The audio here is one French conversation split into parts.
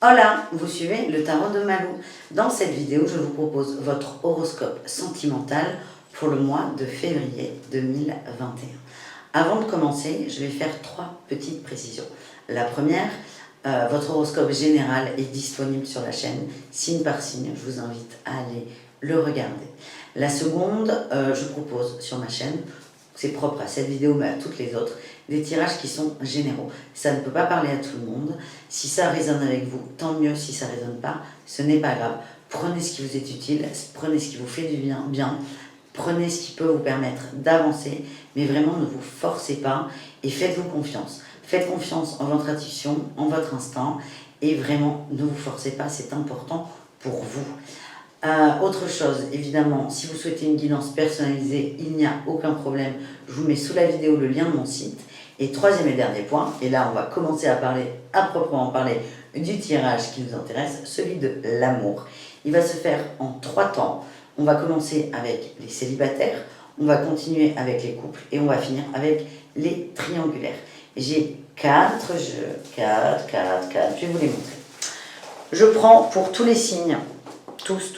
Hola, vous suivez le tarot de Malou. Dans cette vidéo, je vous propose votre horoscope sentimental pour le mois de février 2021. Avant de commencer, je vais faire 3 petites précisions. La première, votre horoscope général est disponible sur la chaîne, signe par signe. Je vous invite à aller le regarder. La seconde, je propose sur ma chaîne, c'est propre à cette vidéo mais à toutes les autres, des tirages qui sont généraux. Ça ne peut pas parler à tout le monde. Si ça résonne avec vous, tant mieux. Si ça ne résonne pas, ce n'est pas grave. Prenez ce qui vous est utile, prenez ce qui vous fait du bien, prenez ce qui peut vous permettre d'avancer, mais vraiment ne vous forcez pas et faites-vous confiance. Faites confiance en votre intuition, en votre instinct, et vraiment ne vous forcez pas, c'est important pour vous. Autre chose, évidemment, si vous souhaitez une guidance personnalisée, il n'y a aucun problème. Je vous mets sous la vidéo le lien de mon site. Et troisième et dernier point, et là on va commencer à proprement parler du tirage qui nous intéresse, celui de l'amour. Il va se faire en 3 temps. On va commencer avec les célibataires, on va continuer avec les couples et on va finir avec les triangulaires. J'ai 4 jeux, 4, je vais vous les montrer. Je prends pour tous les signes, tous,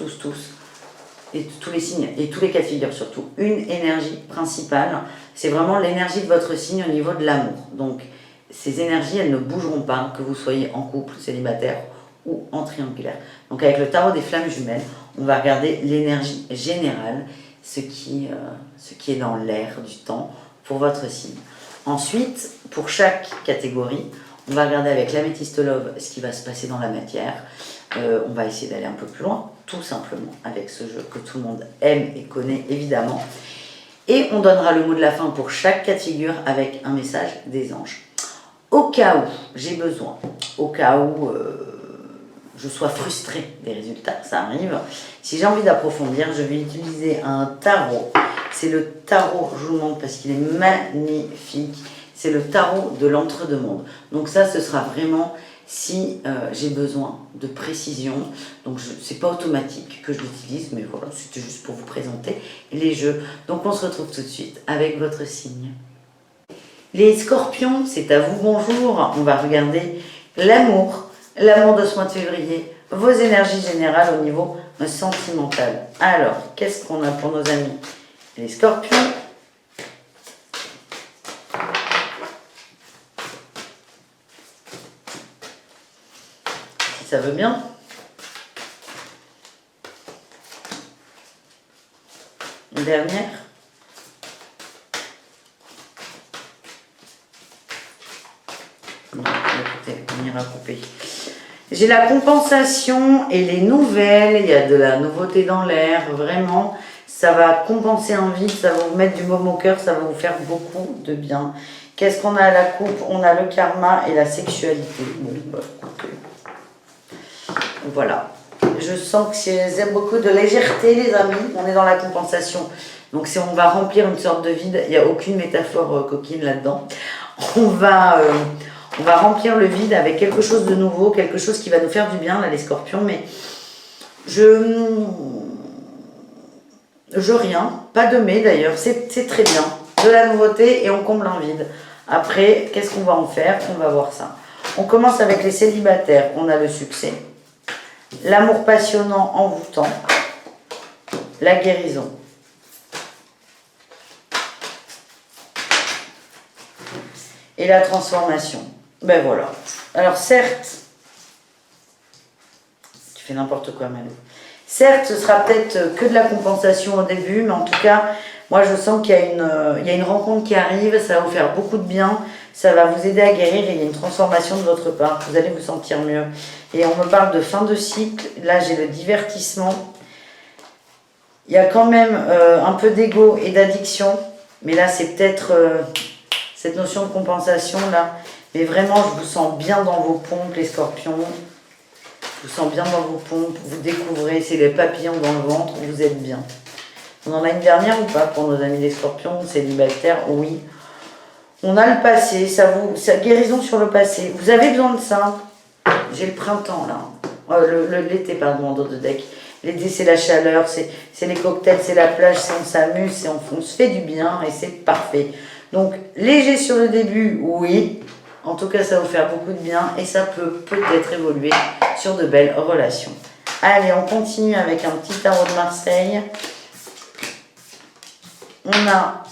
et tous les signes, et tous les cas de figure surtout, une énergie principale. C'est vraiment l'énergie de votre signe au niveau de l'amour. Donc, ces énergies, elles ne bougeront pas, que vous soyez en couple, célibataire ou en triangulaire. Donc, avec le tarot des flammes jumelles, on va regarder l'énergie générale, ce qui est dans l'air du temps pour votre signe. Ensuite, pour chaque catégorie, on va regarder avec l'améthyste love ce qui va se passer dans la matière. On va essayer d'aller un peu plus loin, tout simplement, avec ce jeu que tout le monde aime et connaît, évidemment. Et on donnera le mot de la fin pour chaque cas de figure avec un message des anges. Au cas où j'ai besoin, au cas où je sois frustrée des résultats, ça arrive. Si j'ai envie d'approfondir, je vais utiliser un tarot. C'est le tarot, je vous le montre parce qu'il est magnifique. C'est le tarot de l'entre-deux-mondes. Donc ça, ce sera vraiment si j'ai besoin de précision. Donc c'est pas automatique que je l'utilise, mais voilà, c'était juste pour vous présenter les jeux. Donc on se retrouve tout de suite avec votre signe. Les scorpions, c'est à vous bonjour. On va regarder l'amour de ce mois de février, vos énergies générales au niveau sentimental. Alors, qu'est-ce qu'on a pour nos amis les scorpions? Si ça veut bien. Une dernière. Non, écoutez, on ira couper. J'ai la compensation et les nouvelles. Il y a de la nouveauté dans l'air, vraiment. Ça va compenser un vide, ça va vous mettre du baume au cœur, ça va vous faire beaucoup de bien. Qu'est-ce qu'on a à la coupe? On a le karma et la sexualité. Bon, bah, écoutez. Voilà. Je sens que c'est beaucoup de légèreté, les amis. On est dans la compensation. Donc, si on va remplir une sorte de vide, il n'y a aucune métaphore coquine là-dedans. On va remplir le vide avec quelque chose de nouveau, quelque chose qui va nous faire du bien, là, les scorpions. Mais rien, pas de mais d'ailleurs, c'est très bien. De la nouveauté et on comble un vide. Après, qu'est-ce qu'on va en faire? On va voir ça. On commence avec les célibataires. On a le succès. L'amour passionnant, envoûtant. La guérison. Et la transformation. Ben voilà. Alors certes, tu fais n'importe quoi, Malou. Certes, ce sera peut-être que de la compensation au début, mais en tout cas, moi je sens qu'il y a une rencontre qui arrive, ça va vous faire beaucoup de bien, ça va vous aider à guérir et il y a une transformation de votre part, vous allez vous sentir mieux. Et on me parle de fin de cycle, là j'ai le divertissement. Il y a quand même un peu d'ego et d'addiction, mais là c'est peut-être cette notion de compensation là. Mais vraiment, je vous sens bien dans vos pompes, les scorpions. Je vous sens bien dans vos pompes, vous découvrez, c'est les papillons dans le ventre, vous êtes bien. On en a une dernière ou pas pour nos amis les scorpions, célibataires? Oui. On a le passé, ça guérison sur le passé. Vous avez besoin de ça. J'ai le printemps là. L'été, pardon, en dos de deck. L'été, c'est la chaleur, c'est les cocktails, c'est la plage, c'est on s'amuse, on se fait du bien et c'est parfait. Donc, léger sur le début, oui. En tout cas, ça va vous faire beaucoup de bien et ça peut peut-être évoluer sur de belles relations. Allez, on continue avec un petit tarot de Marseille. On a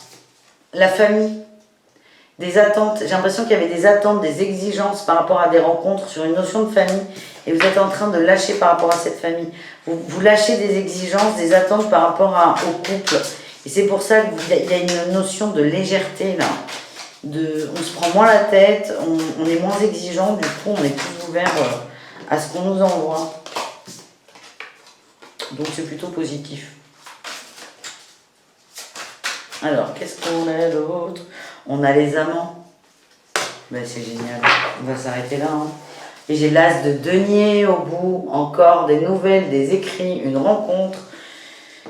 la famille, des attentes. J'ai l'impression qu'il y avait des attentes, des exigences par rapport à des rencontres sur une notion de famille et vous êtes en train de lâcher par rapport à cette famille. Vous lâchez des exigences, des attentes par rapport au couple. Et c'est pour ça qu'il y a une notion de légèreté là. On se prend moins la tête, on est moins exigeant, du coup on est plus ouvert à ce qu'on nous envoie. Donc c'est plutôt positif. Alors, qu'est-ce qu'on a d'autre? On a les amants. Ben, c'est génial. On va s'arrêter là. Hein. Et j'ai l'as de denier au bout. Encore des nouvelles, des écrits, une rencontre.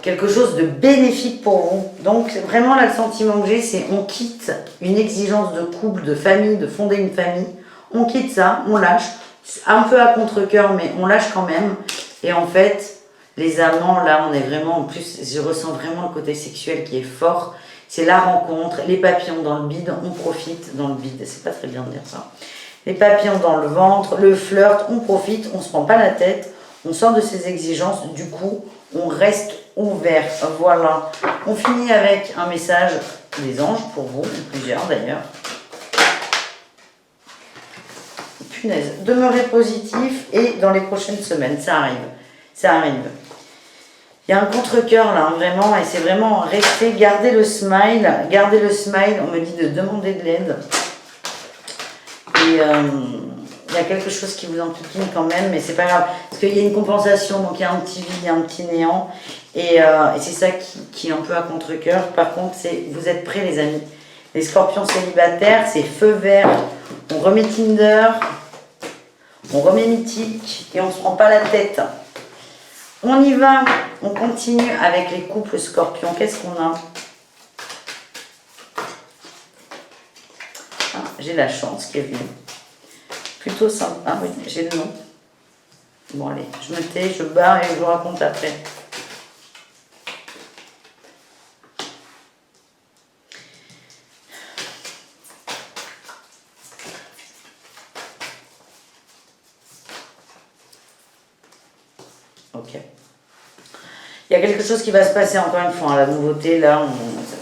Quelque chose de bénéfique pour vous. Donc, vraiment, là, le sentiment que j'ai, c'est on quitte une exigence de couple, de famille, de fonder une famille. On quitte ça, on lâche. Un peu à contre-cœur, mais on lâche quand même. Et en fait, les amants, là, on est vraiment, en plus, je ressens vraiment le côté sexuel qui est fort. C'est la rencontre, les papillons dans le bide, on profite dans le bide. C'est pas très bien de dire ça. Les papillons dans le ventre, le flirt, on profite, on se prend pas la tête, on sort de ses exigences, du coup, on reste ouvert. Voilà. On finit avec un message des anges pour vous, plusieurs d'ailleurs. Punaise, demeurez positif et dans les prochaines semaines, ça arrive. Ça arrive. Il y a un contre-cœur là, vraiment, et c'est vraiment rester, garder le smile. Garder le smile, on me dit de demander de l'aide. Et il y a quelque chose qui vous enquiquine quand même, mais c'est pas grave. Parce qu'il y a une compensation, donc il y a un petit vide, il y a un petit néant. Et c'est ça qui est un peu à contre-cœur. Par contre, vous êtes prêts les amis. Les scorpions célibataires, c'est feu vert. On remet Tinder, on remet Mythique et on se prend pas la tête. On y va, on continue avec les couples scorpions. Qu'est-ce qu'on a? Ah, j'ai la chance qui est venue. Plutôt simple. Ah oui, j'ai le nom. Bon allez, je me tais, je barre et je vous raconte après. Ok. Il y a quelque chose qui va se passer encore une fois, hein, la nouveauté, là,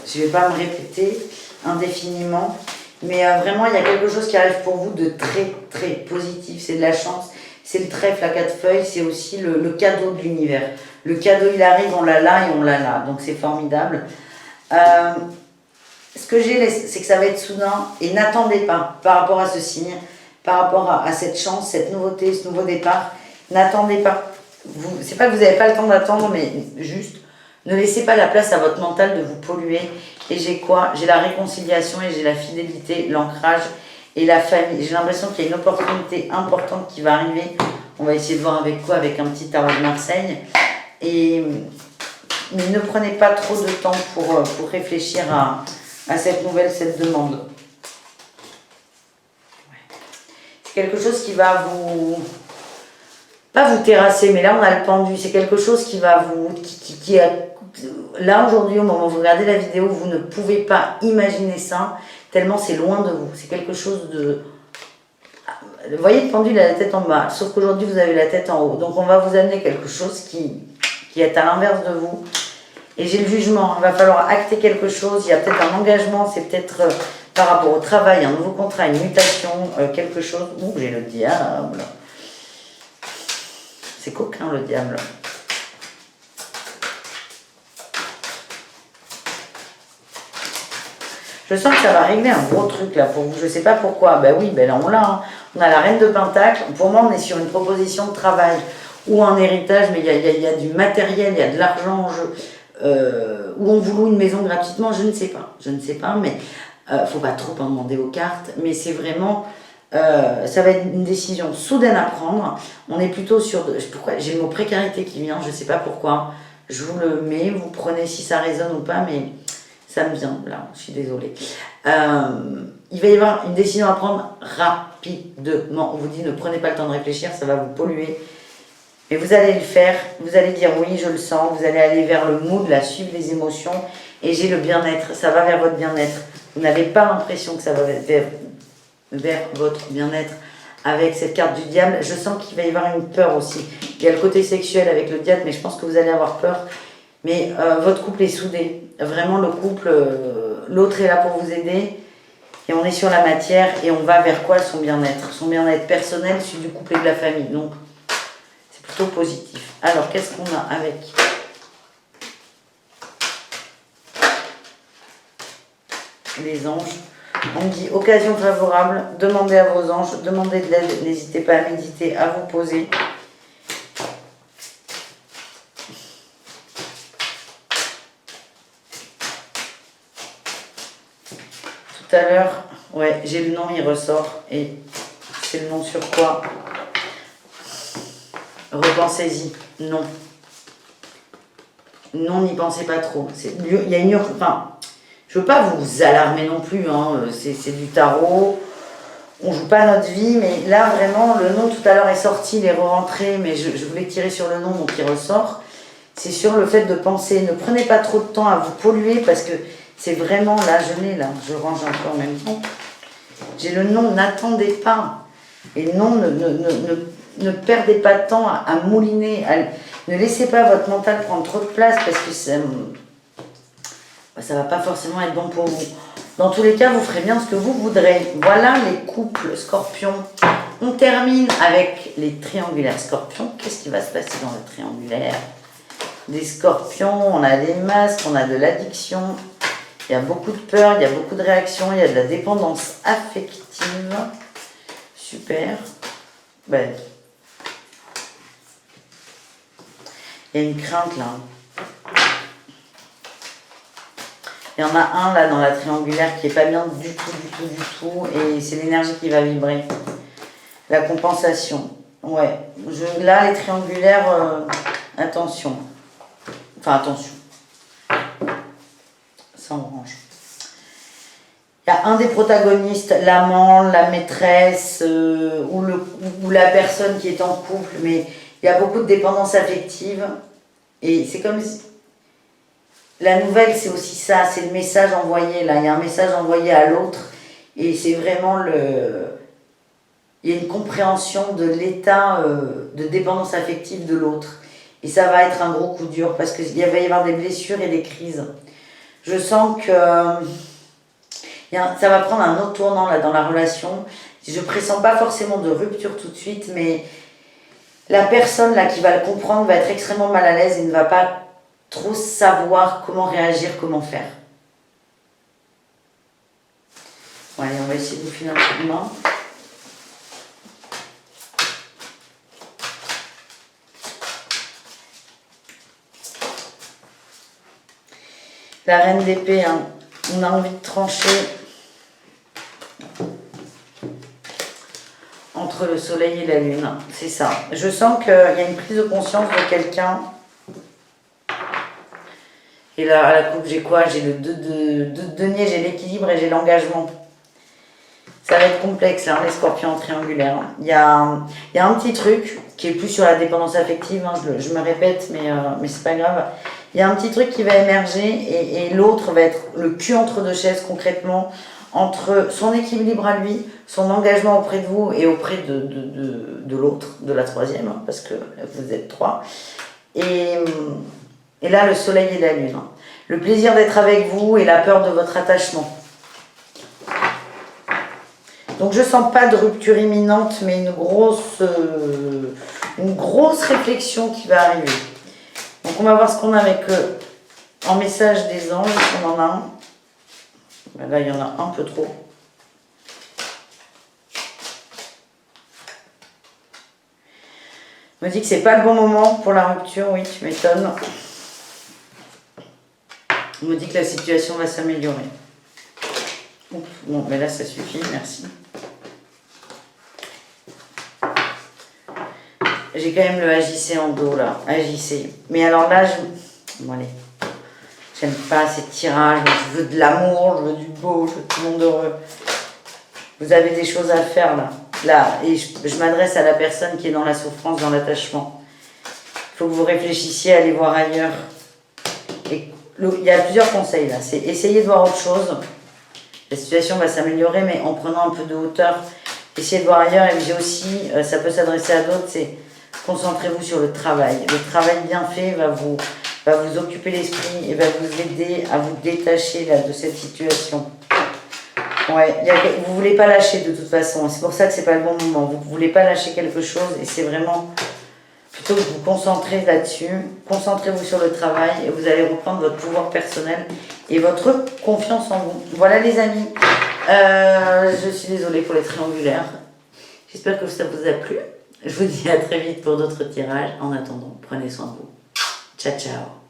je ne vais pas me répéter indéfiniment, mais vraiment, il y a quelque chose qui arrive pour vous de très, très positif, c'est de la chance, c'est le trèfle à 4 feuilles, c'est aussi le cadeau de l'univers. Le cadeau, il arrive, on l'a là et on l'a là, donc c'est formidable. Ce que j'ai, c'est que ça va être soudain, et n'attendez pas, par rapport à ce signe, par rapport à cette chance, cette nouveauté, ce nouveau départ, n'attendez pas. C'est pas que vous n'avez pas le temps d'attendre, mais juste ne laissez pas la place à votre mental de vous polluer. Et j'ai quoi? J'ai la réconciliation et j'ai la fidélité, l'ancrage et la famille. J'ai l'impression qu'il y a une opportunité importante qui va arriver. On va essayer de voir avec quoi? Avec un petit tarot de Marseille. Mais ne prenez pas trop de temps pour réfléchir à cette nouvelle, cette demande. C'est quelque chose qui va pas vous terrasser, mais là on a le pendu, c'est quelque chose qui va là aujourd'hui au moment où vous regardez la vidéo, vous ne pouvez pas imaginer ça, tellement c'est loin de vous, c'est quelque chose de... Vous voyez le pendu, il a la tête en bas, sauf qu'aujourd'hui vous avez la tête en haut, donc on va vous amener quelque chose qui est à l'inverse de vous, et j'ai le jugement, il va falloir acter quelque chose, il y a peut-être un engagement, c'est peut-être par rapport au travail, un nouveau contrat, une mutation, quelque chose, ouh j'ai le diable. C'est coquin le diable. Je sens que ça va régler un gros truc là pour vous. Je ne sais pas pourquoi. Ben oui, ben là on l'a. Hein. On a la reine de Pentacle. Pour moi, on est sur une proposition de travail ou un héritage, mais il y a du matériel, il y a de l'argent en jeu. Ou on vous loue une maison gratuitement, je ne sais pas. Je ne sais pas, mais il ne faut pas trop en demander aux cartes. Mais c'est vraiment... ça va être une décision soudaine à prendre. On est plutôt sur... Pourquoi j'ai le mot précarité qui vient, je ne sais pas pourquoi. Je vous le mets, vous prenez si ça résonne ou pas, mais ça me vient. Là, je suis désolée. Il va y avoir une décision à prendre rapidement. On vous dit, ne prenez pas le temps de réfléchir, ça va vous polluer. Mais vous allez le faire, vous allez dire oui, je le sens. Vous allez aller vers le mood, la suivre les émotions. Et j'ai le bien-être, ça va vers votre bien-être. Vous n'avez pas l'impression que ça va vers... vers votre bien-être avec cette carte du diable. Je sens qu'il va y avoir une peur aussi. Il y a le côté sexuel avec le diable, mais je pense que vous allez avoir peur. Mais votre couple est soudé. Vraiment, le couple, l'autre est là pour vous aider. Et on est sur la matière et on va vers quoi? Son bien-être. Son bien-être personnel, celui du couple et de la famille. Donc, c'est plutôt positif. Alors, qu'est-ce qu'on a avec les anges? On me dit occasion favorable, demandez à vos anges, demandez de l'aide, n'hésitez pas à méditer, à vous poser. Tout à l'heure, ouais, j'ai le nom, il ressort, et c'est le nom sur quoi? Repensez-y, non. Non, n'y pensez pas trop. Il y a une urgence, enfin, je veux pas vous alarmer non plus, hein, c'est du tarot, on joue pas notre vie, mais là vraiment, le nom tout à l'heure est sorti, il est re-rentré, mais je voulais tirer sur le nom, donc il ressort. C'est sur le fait de penser, ne prenez pas trop de temps à vous polluer, parce que c'est vraiment, là je range un peu en même temps. J'ai le nom, n'attendez pas. Et non, ne perdez pas de temps à mouliner, ne laissez pas votre mental prendre trop de place, parce que ça va pas forcément être bon pour vous. Dans tous les cas, vous ferez bien ce que vous voudrez. Voilà les couples scorpions. On termine avec les triangulaires scorpions. Qu'est-ce qui va se passer dans le triangulaire des scorpions? On a des masques, on a de l'addiction. Il y a beaucoup de peur, il y a beaucoup de réactions, il y a de la dépendance affective. Super. Ben, il y a une crainte là. Il y en a un là dans la triangulaire qui est pas bien du tout. Et c'est l'énergie qui va vibrer. La compensation. Ouais. Là, les triangulaires, attention. Enfin, attention. Ça, on range. Il y a un des protagonistes, l'amant, la maîtresse, ou la personne qui est en couple, mais il y a beaucoup de dépendance affective. Et c'est comme si... La nouvelle, c'est aussi ça, c'est le message envoyé, là. Il y a un message envoyé à l'autre, et c'est vraiment il y a une compréhension de l'état de dépendance affective de l'autre. Et ça va être un gros coup dur, parce qu'il va y avoir des blessures et des crises. Je sens que ça va prendre un autre tournant, là, dans la relation. Je ne pressens pas forcément de rupture tout de suite, mais la personne, là, qui va le comprendre va être extrêmement mal à l'aise et ne va pas trop savoir comment réagir, comment faire. Bon, allez, on va essayer de vous filer un coup de main. La reine d'épée, hein, on a envie de trancher entre le soleil et la lune. C'est ça. Je sens qu'il y a une prise de conscience de quelqu'un. Et là, à la coupe, j'ai quoi? J'ai le 2 de denier, j'ai l'équilibre et j'ai l'engagement. Ça va être complexe, là, les scorpions en triangulaire. Il y a un petit truc qui est plus sur la dépendance affective, hein, je me répète, mais c'est pas grave. Il y a un petit truc qui va émerger et l'autre va être le cul entre deux chaises, concrètement, entre son équilibre à lui, son engagement auprès de vous et auprès de l'autre, de la troisième, hein, parce que vous êtes trois. Et là, le soleil et la lune. Le plaisir d'être avec vous et la peur de votre attachement. Donc, je ne sens pas de rupture imminente, mais une grosse réflexion qui va arriver. Donc, on va voir ce qu'on a avec en message des anges, si on en a un. Ben là, il y en a un peu trop. On me dit que c'est pas le bon moment pour la rupture, oui, tu m'étonnes. On me dit que la situation va s'améliorer. Bon, mais là, ça suffit, merci. J'ai quand même le agissez en dos, là. Agissez. Mais alors là, bon, allez. J'aime pas ces tirages. Je veux de l'amour, je veux du beau, je veux tout le monde heureux. Vous avez des choses à faire, là. Et je m'adresse à la personne qui est dans la souffrance, dans l'attachement. Il faut que vous réfléchissiez à aller voir ailleurs. Et il y a plusieurs conseils, là. C'est essayer de voir autre chose. La situation va s'améliorer, mais en prenant un peu de hauteur, essayez de voir ailleurs. Et puis aussi, ça peut s'adresser à d'autres, c'est concentrez-vous sur le travail. Le travail bien fait va vous occuper l'esprit et va vous aider à vous détacher là, de cette situation. Ouais, vous ne voulez pas lâcher de toute façon. C'est pour ça que ce n'est pas le bon moment. Vous ne voulez pas lâcher quelque chose et c'est vraiment plutôt que de vous concentrer là-dessus. Concentrez-vous sur le travail et vous allez reprendre votre pouvoir personnel et votre confiance en vous. Voilà les amis. Je suis désolée pour les triangulaires. J'espère que ça vous a plu. Je vous dis à très vite pour d'autres tirages. En attendant, prenez soin de vous. Ciao, ciao.